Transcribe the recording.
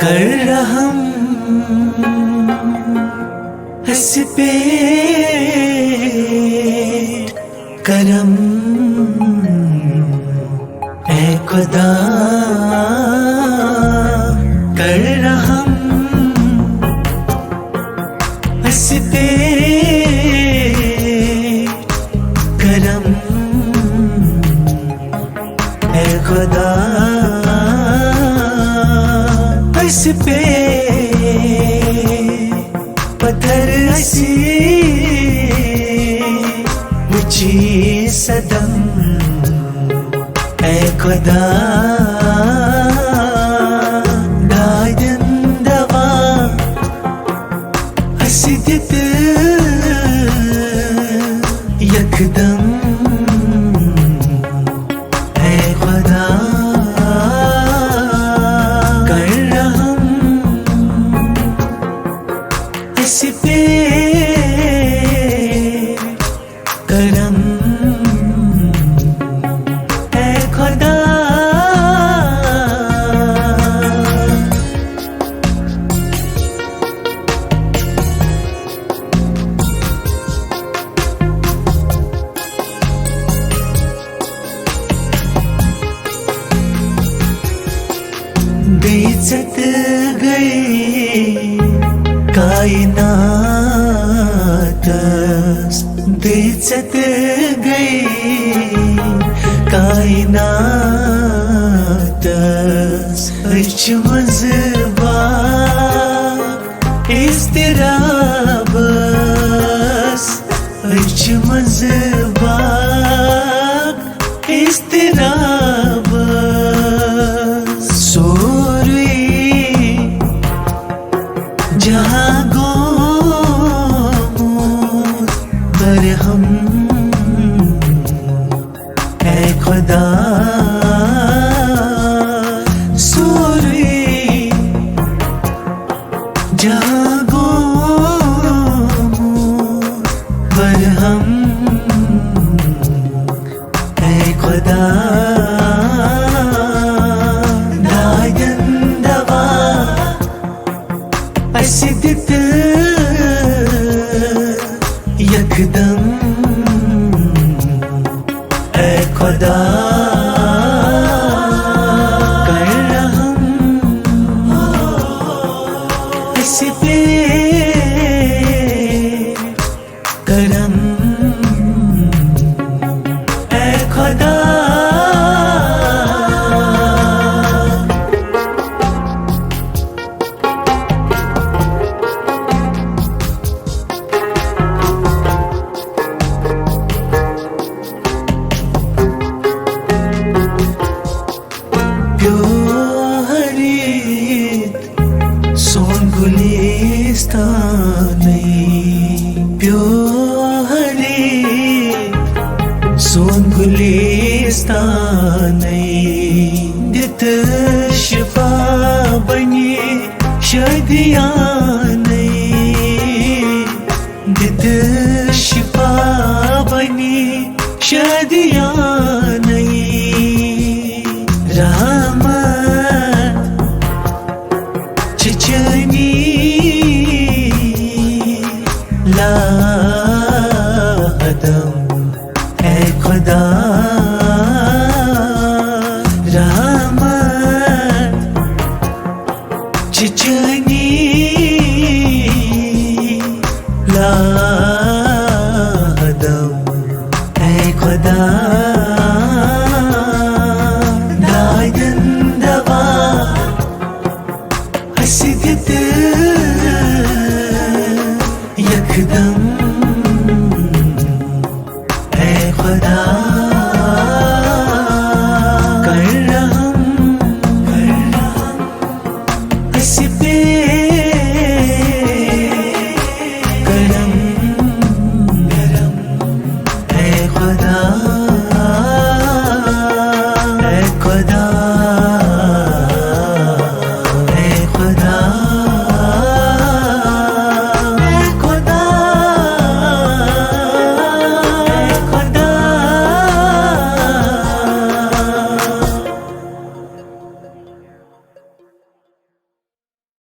कर रहम हंस पे करम ऐ खुदा कर रहम हंस पे करम ऐ खुदा हंस पे पत्थर हंसी मुझी सदम ऐ खुदा दादन दवा हसीदत यकदम ऐ खुदा कर रहम इस पे करम ऐ खुदा बेइज्जत गई कायनात बेइज्जत गई कायनात अर्श मज़बा इज़्तिराब अर्श मज़बा इज़्तिराब जहाँ गोमूद बरहम ऐ खुदा सूरी जहाँ गोमूद बरहम ऐ खुदा हसीदत यकदम ऐ खुदा कर रहम इस पे करम ऐ खुदा सोन गुलिस्तान प्यो हरे सोन गुलिस्तान दित शिफा बनी शादियां दित शिफा बनी शादियां